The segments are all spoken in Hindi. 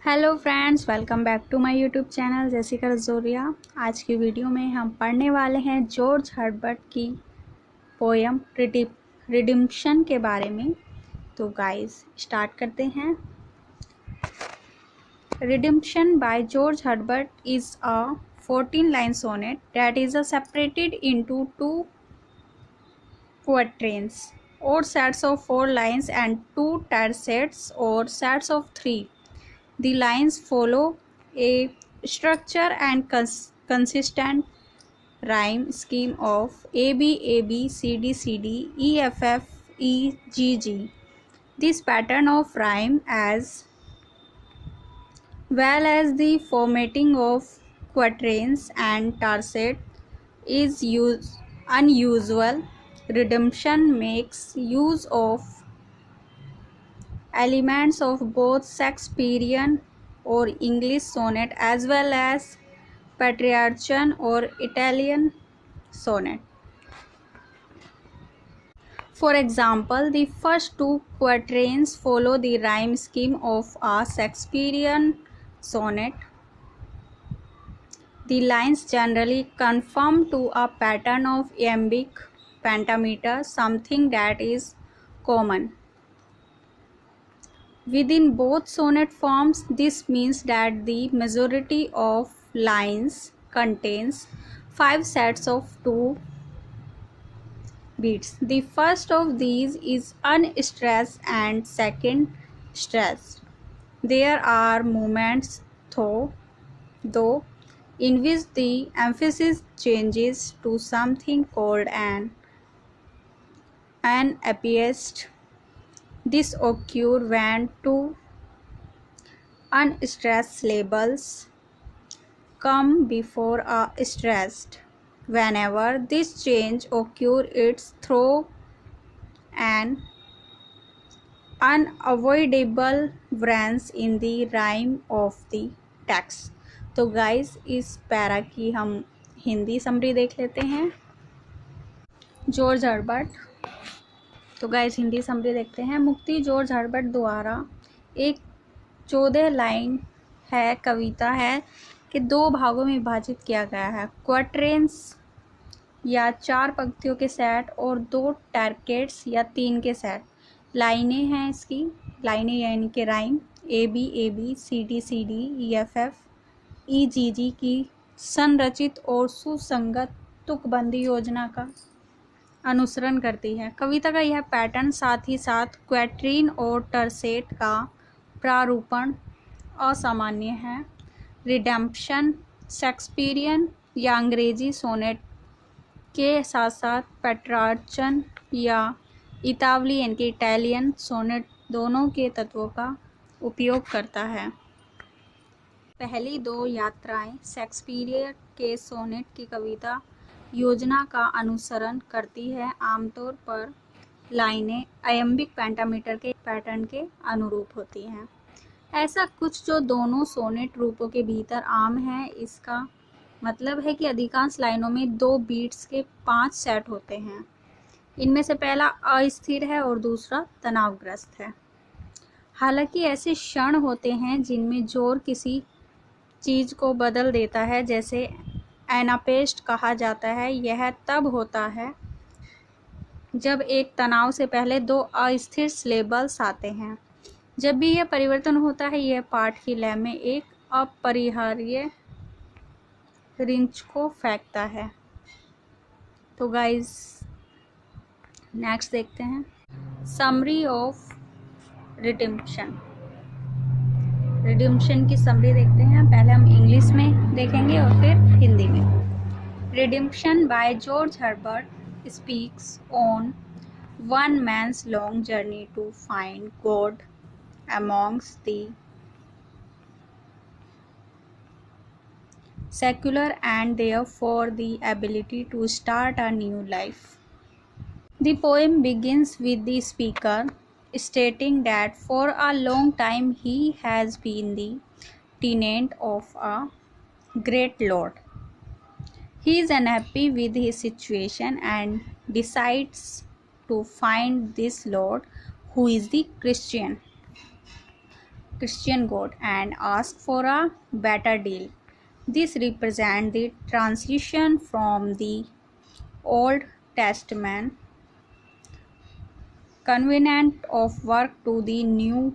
Hello friends, welcome back to my YouTube channel Jessica Rajoria. आज की वीडियो में हम पढ़ने वाले हैं जॉर्ज हर्बर्ट की पोयम रिडिम्पशन के बारे में। तो गाइस स्टार्ट करते हैं। Redemption by George Herbert is a 14-line sonnet that is separated into two quatrains or sets of 4 lines and two tercets or sets of 3. The lines follow a structure and consistent rhyme scheme of AB AB CD CD E F F E G G. This pattern of rhyme as well as the formatting of quatrains and tercet is unusual. Redemption makes use of elements of both Shakespearean or English sonnet as well as Petrarchan or Italian sonnet. For example, the first two quatrains follow the rhyme scheme of a Shakespearean sonnet. The lines generally conform to a pattern of iambic pentameter, something that is common within both sonnet forms. This means that the majority of lines contains 5 sets of 2 beats. The first of these is unstressed and second stressed. There are moments though in which the emphasis changes to something called an anapaest. This occurs when two unstressed syllables come before a stressed. Whenever this change occurs, it's through an unavoidable variance in the rhyme of the text. तो गाइस इस पैरा की हम हिंदी समरी देख लेते हैं। George Herbert. तो गाइस हिंदी समरी देखते हैं। मुक्ति जॉर्ज हर्बर्ट द्वारा एक 14 लाइन है कविता है कि 2 भागों में विभाजित किया गया है। क्वाट्रेंस या 4 पंक्तियों के सेट और 2 टैरकेट्स या 3 के सेट। लाइनें हैं इसकी, लाइनें यानी कि rhyme A B C D E F F E G की संरचित और सुसंगत तुकबंदी योजना का अनुसरण करती है। कविता का यह पैटर्न साथ ही साथ क्वैट्रीन और टर्सेट का प्रारूपण असामान्य है। रिडेम्पशन शेक्सपियरियन या अंग्रेजी सोनेट के साथ साथ पेट्रार्चन या इतावली यानी कि इटालियन सोनेट दोनों के तत्वों का उपयोग करता है। पहली 2 यात्राएं शेक्सपियर के सोनेट की कविता योजना का अनुसरण करती है। आमतौर पर लाइनें आयम्बिक पेंटामीटर के पैटर्न के अनुरूप होती हैं। ऐसा कुछ जो दोनों सोनेट रूपों के भीतर आम है। इसका मतलब है कि अधिकांश लाइनों में 2 बीट्स के 5 सेट होते हैं। इनमें से पहला अस्थिर है और दूसरा तनावग्रस्त है। हालांकि ऐसे क्षण होते हैं जिनमें जोर किसी चीज़ को बदल देता है, जैसे एनापेस्ट कहा जाता है। यह तब होता है जब एक तनाव से पहले 2 अस्थिर सिलेबल्स आते हैं। जब भी यह परिवर्तन होता है, यह पाठ की लय में एक अपरिहार्य रिंच को फेंकता है। तो गाइस नेक्स्ट देखते हैं समरी ऑफ रिडेम्पशन। रिडेम्पशन की समरी देखते हैं। पहले हम इंग्लिश में देखेंगे और फिर हिंदी में। Redemption by George Herbert speaks on one man's long journey to find God amongst the secular and therefore the ability to start a new life. The poem begins with the speaker stating that for a long time he has been the tenant of a great lord. He is unhappy with his situation and decides to find this lord, who is the Christian. Christian God and ask for a better deal. This represents the transition from the Old Testament covenant of work to the new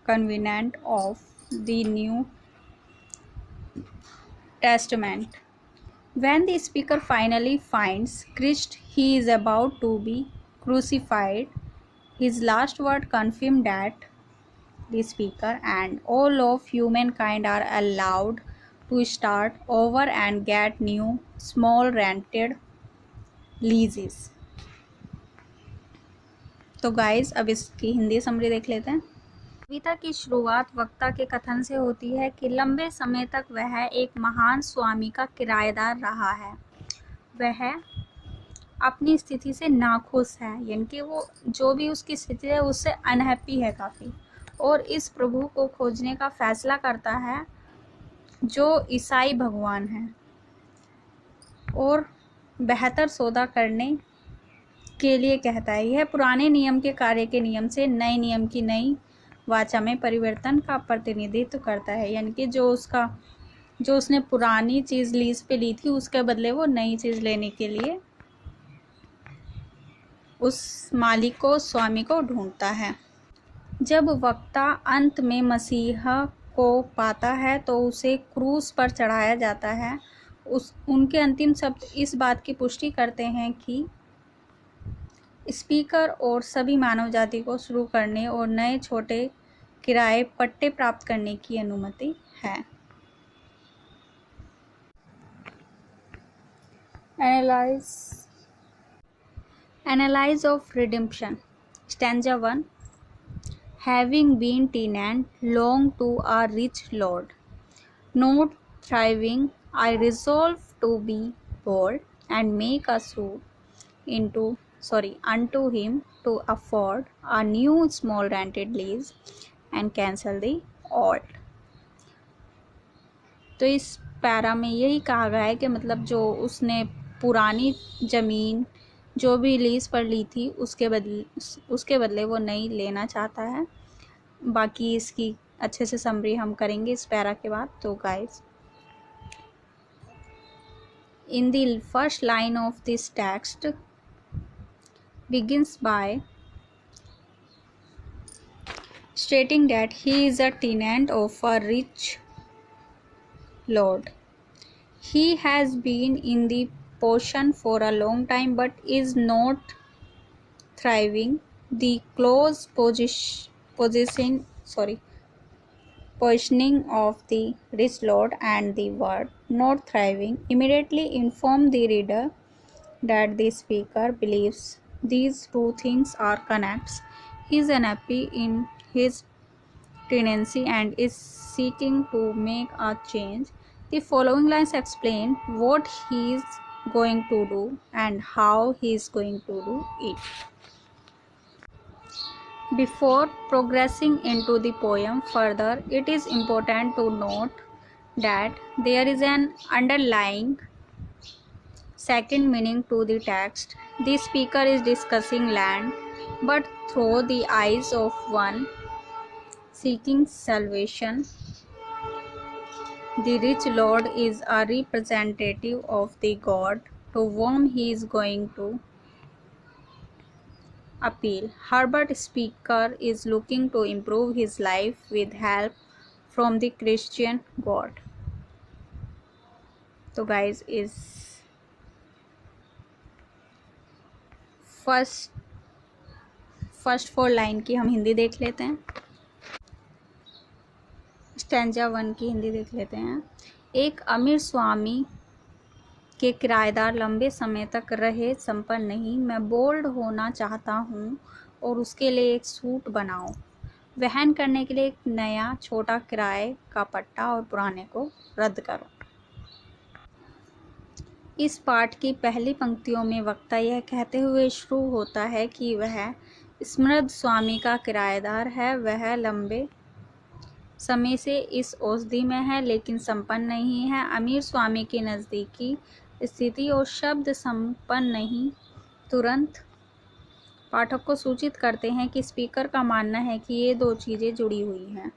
covenant of the New Testament. When the speaker finally finds Christ, he is about to be crucified. His last word confirm that the speaker and all of humankind are allowed to start over and get new small rented leases. तो गाइस अब इसकी हिंदी समरी देख लेते हैं। कविता की शुरुआत वक्ता के कथन से होती है कि लंबे समय तक वह एक महान स्वामी का किराएदार रहा है। वह अपनी स्थिति से नाखुश है, यानी कि वो जो भी उसकी स्थिति है उससे अनहैप्पी है काफ़ी, और इस प्रभु को खोजने का फैसला करता है जो ईसाई भगवान हैं, और बेहतर सौदा करने के लिए कहता है। यह पुराने नियम के कार्य के नियम से नए नियम की नई वाचा में परिवर्तन का प्रतिनिधित्व करता है, यानी कि जो उसने पुरानी चीज़ लीज पे ली थी उसके बदले वो नई चीज़ लेने के लिए उस मालिक को, स्वामी को ढूंढता है। जब वक्ता अंत में मसीहा को पाता है तो उसे क्रूस पर चढ़ाया जाता है। उनके अंतिम शब्द इस बात की पुष्टि करते हैं कि स्पीकर और सभी मानव जाति को शुरू करने और नए छोटे किराए पट्टे प्राप्त करने की अनुमति है। Analyze of redemption. Stanza 1. Having been tenant long to a rich lord, not thriving, I resolve to be bold and make a suit unto him to afford a new small rented lease and cancel the old. तो इस पैरा में यही कहा गया है कि मतलब जो उसने पुरानी ज़मीन जो भी लीज पर ली थी उसके बदले वो नई लेना चाहता है। बाकी इसकी अच्छे से समरी हम करेंगे इस पैरा के बाद। तो guys, in the first line of this text begins by stating that he is a tenant of a rich lord. He has been in the possession for a long time but is not thriving. The close positioning of the rich lord and the word not thriving immediately inform the reader that the speaker believes these two things are connected. He is unhappy in his tenancy and is seeking to make a change. The following lines explain what he is going to do and how he is going to do it. Before progressing into the poem further, it is important to note that there is an underlying second meaning to the text. The speaker is discussing land, but through the eyes of one seeking salvation. The rich lord is a representative of the God to whom he is going to appeal. Herbert Speaker is looking to improve his life with help from the Christian God. तो गाइज इस फर्स्ट 4 लाइन की हम हिंदी देख लेते हैं। स्टैंजा 1 की हिंदी देख लेते हैं। एक अमीर स्वामी के किराएदार लंबे समय तक रहे संपन्न नहीं। मैं बोल्ड होना चाहता हूँ और उसके लिए एक सूट बनाओ। वहन करने के लिए एक नया छोटा किराए का पट्टा और पुराने को रद्द करो। इस पाठ की पहली पंक्तियों में वक्ता यह कहते हुए शुरू होता है कि वह समृद्ध स्वामी का किराएदार है। वह लंबे समय से इस औषधि में है लेकिन संपन्न नहीं है। अमीर स्वामी की नज़दीकी स्थिति और शब्द संपन्न नहीं तुरंत पाठक को सूचित करते हैं कि स्पीकर का मानना है कि ये दो चीज़ें जुड़ी हुई हैं।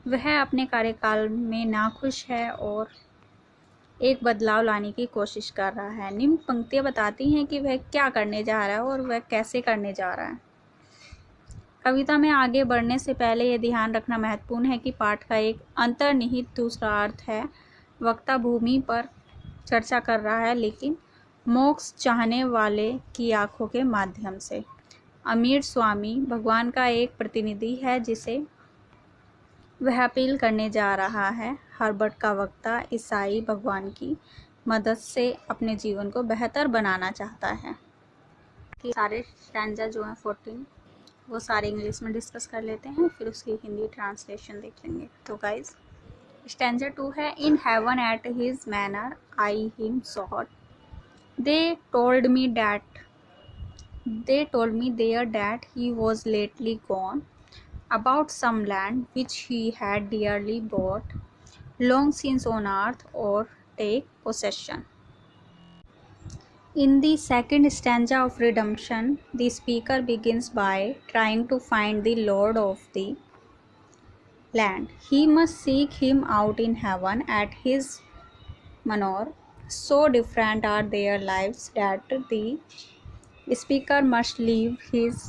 वह अपने कार्यकाल में नाखुश है और एक बदलाव लाने की कोशिश कर रहा है। निम्न पंक्तियां बताती हैं कि वह क्या करने जा रहा है और वह कैसे करने जा रहा है। कविता में आगे बढ़ने से पहले ये ध्यान रखना महत्वपूर्ण है कि पाठ का एक अंतर्निहित दूसरा अर्थ है। वक्ता भूमि पर चर्चा कर रहा है, लेकिन मोक्ष चाहने वाले की आंखों के माध्यम से। अमीर स्वामी भगवान का एक प्रतिनिधि है जिसे वह अपील करने जा रहा है। हर्बर्ट का वक्ता ईसाई भगवान की मदद से अपने जीवन को बेहतर बनाना चाहता है। कि सारे स्टैंजा जो हैं 14 वो सारे इंग्लिश में डिस्कस कर लेते हैं, फिर उसकी हिंदी ट्रांसलेशन देख लेंगे। तो गाइज स्टैंजा 2 है, in heaven at his manor I him sought, they told me there that he was lately gone about some land which he had dearly bought long since on earth, or take possession. In the second stanza of Redemption, the speaker begins by trying to find the Lord of the land. He must seek him out in heaven at his manor. So different are their lives that the speaker must leave his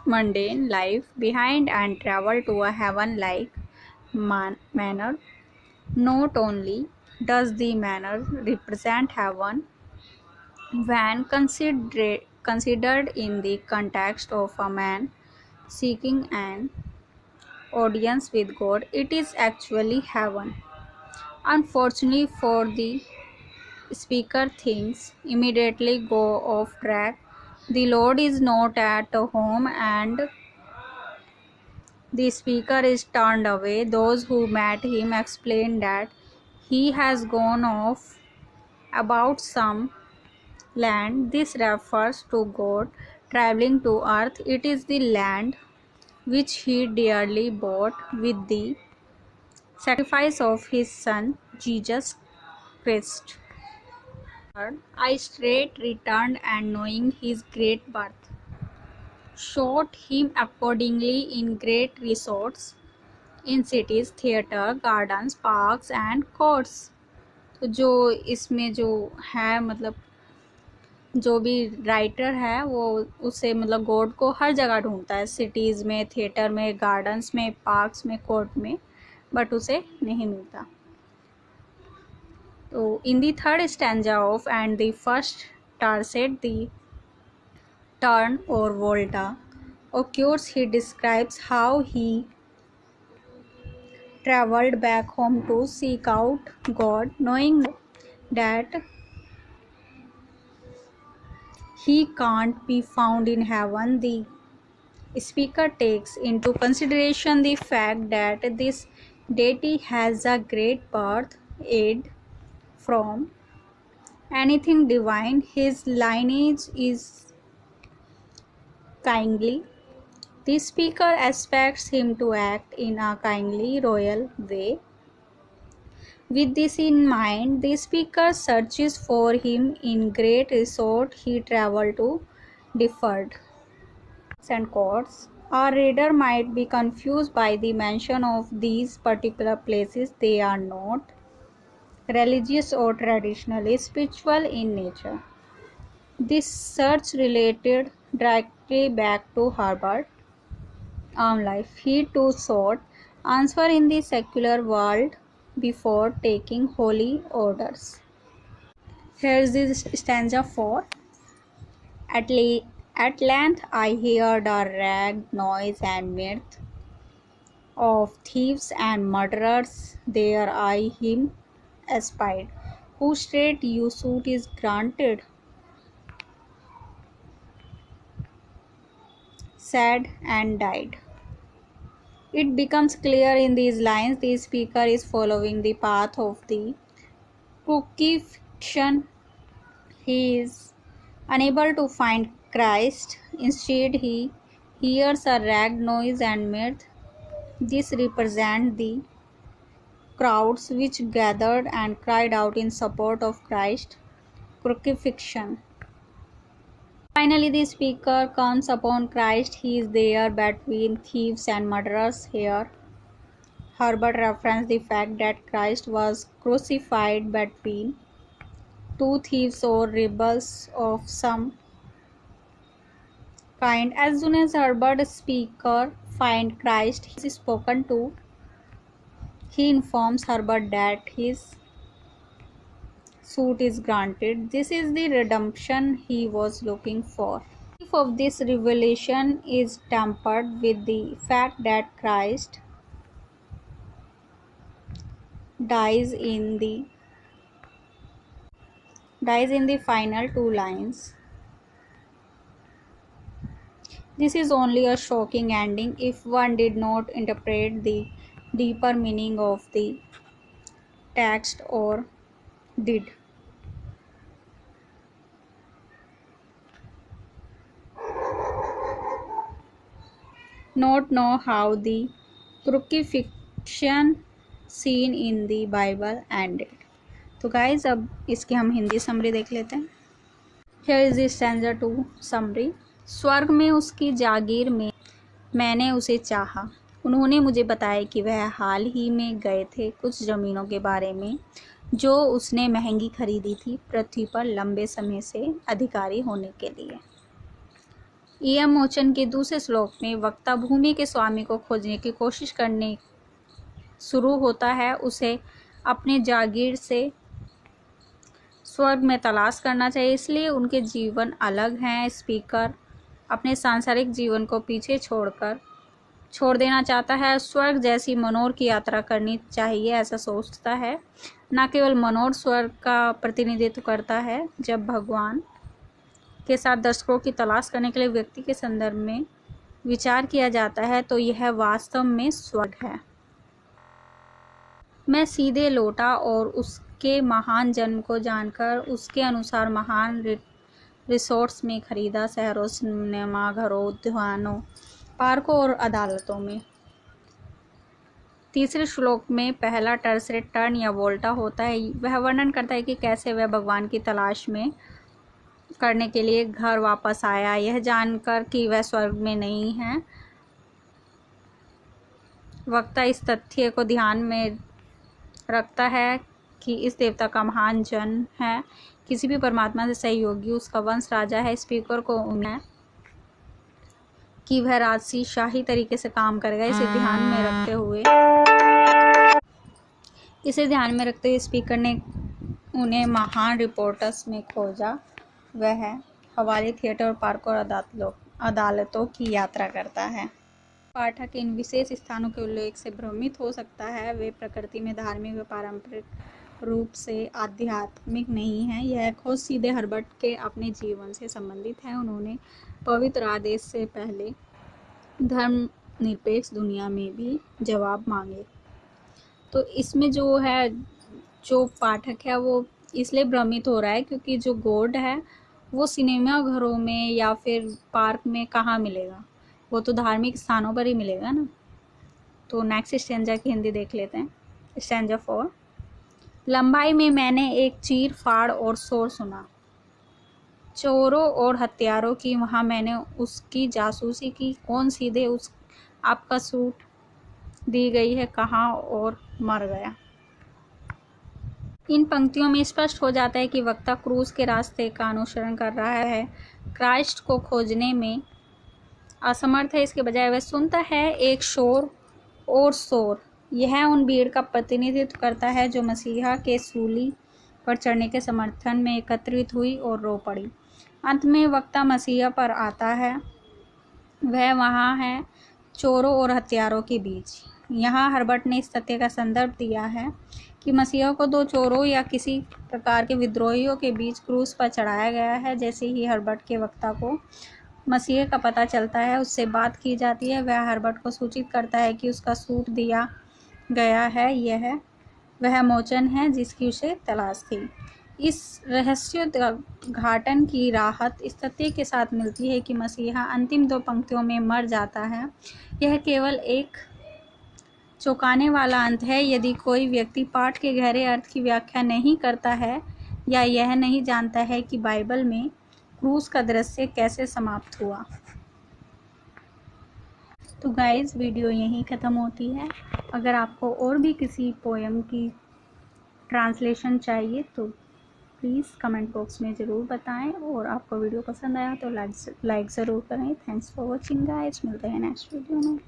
mundane life behind and travel to a heaven-like manor. Not only does the manor represent heaven when considered in the context of a man seeking an audience with God, it is actually heaven. Unfortunately for the speaker, things immediately go off track. The Lord is not at home and the speaker is turned away. Those who met him explain that he has gone off about some land. This refers to God traveling to earth. It is the land which he dearly bought with the sacrifice of his son Jesus Christ. I straight returned, and knowing his great birth, showed him accordingly in great resorts, in cities, theater, gardens, parks and courts. तो जो इसमें जो है मतलब जो भी राइटर है वो उसे मतलब गॉड को हर जगह ढूंढता है, सिटीज़ में, थिएटर में, गार्डन्स में, पार्क्स में, कोर्ट में, बट उसे नहीं मिलता। तो in the third stanza of and the first tercet the turn और volta occurs, he describes how he traveled back home to seek out God, knowing that he can't be found in heaven. The speaker takes into consideration the fact that this deity has a great birth, aid from anything divine. His lineage is kindly. The speaker expects him to act in a kindly, royal way. With this in mind, the speaker searches for him in great resort. He travelled to deferred and courts. Our reader might be confused by the mention of these particular places. They are not religious or traditionally spiritual in nature. This search related directly back to Herbert life. He too sought answer in the secular world before taking holy orders. Here is the stanza 4. At, at length I heard a ragged noise and mirth of thieves and murderers. There I him espied, whose straight suit is granted. Sad and died. It becomes clear in these lines the speaker is following the path of the crucifixion. He is unable to find Christ. Instead, he hears a ragged noise and mirth. This represents the crowds which gathered and cried out in support of Christ's crucifixion. Finally, the speaker comes upon Christ. He is there between thieves and murderers. Here, Herbert referenced the fact that Christ was crucified between two thieves or rebels of some kind. As soon as Herbert speaker find Christ is spoken to, he informs Herbert that his suit is granted. This is the redemption he was looking for. If of this revelation is tempered with the fact that Christ dies in the final two lines. This is only a shocking ending if one did not interpret the deeper meaning of the text, or did not know how the crucifixion scene in the Bible ended. तो गाइज अब इसकी हम हिंदी समरी देख लेते हैं. Here is the stanza 2 summary. स्वर्ग में उसकी जागीर में मैंने उसे चाहा. उन्होंने मुझे बताया कि वह हाल ही में गए थे कुछ ज़मीनों के बारे में जो उसने महंगी खरीदी थी पृथ्वी पर लंबे समय से अधिकारी होने के लिए. E.M. मोचन के दूसरे श्लोक में वक्ता भूमि के स्वामी को खोजने की कोशिश करने शुरू होता है. उसे अपने जागीर से स्वर्ग में तलाश करना चाहिए, इसलिए उनके जीवन अलग हैं. स्पीकर अपने सांसारिक जीवन को पीछे छोड़ देना चाहता है. स्वर्ग जैसी मनोर की यात्रा करनी चाहिए ऐसा सोचता है. न केवल मनोर स्वर्ग का प्रतिनिधित्व करता है. जब भगवान के साथ दर्शकों की तलाश करने के लिए व्यक्ति के संदर्भ में विचार किया जाता है तो यह वास्तव में स्वर्ग है. मैं सीधे लौटा और उसके महान जन्म को जानकर उसके अनुसार महान रिसोर्ट्स में खरीदा, शहरों, सिनेमाघरों, उद्यानों, पार्कों और अदालतों में. तीसरे श्लोक में पहला टर्सरे टर्न या वोल्टा होता है. वह वर्णन करता है कि कैसे वह भगवान की तलाश में करने के लिए घर वापस आया, यह जानकर कि वह स्वर्ग में नहीं है. वक्ता इस तथ्य को ध्यान में रखता है कि इस देवता का महान जन्म है, किसी भी परमात्मा से सहयोगी, उसका वंश राजा है. स्पीकर को उम्मीद है कि वह राजसी शाही तरीके से काम करेगा. इसे ध्यान में रखते हुए स्पीकर ने उन्हें महान रिपोर्टर्स में खोजा. वह हवाले, थिएटर, पार्कों और अदालतों की यात्रा करता है. पाठक इन विशेष स्थानों के उल्लेख से भ्रमित हो सकता है. वे प्रकृति में धार्मिक व पारंपरिक रूप से आध्यात्मिक नहीं है. यह खोज सीधे हर्बर्ट के अपने जीवन से संबंधित है. उन्होंने पवित्र आदेश से पहले धर्मनिरपेक्ष दुनिया में भी जवाब मांगे. तो इसमें जो पाठक है वो इसलिए भ्रमित हो रहा है क्योंकि जो गॉड है वो सिनेमा घरों में या फिर पार्क में कहाँ मिलेगा, वो तो धार्मिक स्थानों पर ही मिलेगा ना. तो नेक्स्ट स्टैंजा की हिंदी देख लेते हैं. स्टैंजा 4. लंबाई में मैंने एक चीर फाड़ और शोर सुना, चोरों और हत्यारों की. वहाँ मैंने उसकी जासूसी की. कौन सीधे आपका सूट दी गई है कहाँ और मर गया. इन पंक्तियों में स्पष्ट हो जाता है कि वक्ता क्रूस के रास्ते का अनुसरण कर रहा है. क्राइस्ट को खोजने में असमर्थ है, इसके बजाय वह सुनता है एक शोर और शोर. यह उन भीड़ का प्रतिनिधित्व करता है जो मसीहा के सूली पर चढ़ने के समर्थन में एकत्रित हुई और रो पड़ी. अंत में वक्ता मसीहा पर आता है. वह वहाँ है चोरों और हत्यारों के बीच. यहाँ हर्बर्ट ने इस तथ्य का संदर्भ दिया है कि मसीहा को दो चोरों या किसी प्रकार के विद्रोहियों के बीच क्रूस पर चढ़ाया गया है. जैसे ही हर्बर्ट के वक्ता को मसीह का पता चलता है, उससे बात की जाती है. वह हर्बर्ट को सूचित करता है कि उसका सूट दिया गया है. यह वह मोचन है जिसकी उसे तलाश थी. इस रहस्योद्घाटन की राहत इस तथ्य के साथ मिलती है कि मसीहा अंतिम दो पंक्तियों में मर जाता है. यह केवल एक चौंकाने वाला अंत है यदि कोई व्यक्ति पाठ के गहरे अर्थ की व्याख्या नहीं करता है या यह नहीं जानता है कि बाइबल में क्रूस का दृश्य कैसे समाप्त हुआ. तो गाइज़ वीडियो यहीं ख़त्म होती है। अगर आपको और भी किसी पोएम की ट्रांसलेशन चाहिए तो प्लीज़ कमेंट बॉक्स में ज़रूर बताएं, और आपको वीडियो पसंद आया तो लाइक ज़रूर करें। थैंक्स फॉर वॉचिंग गाइस, मिलते हैं नेक्स्ट वीडियो में।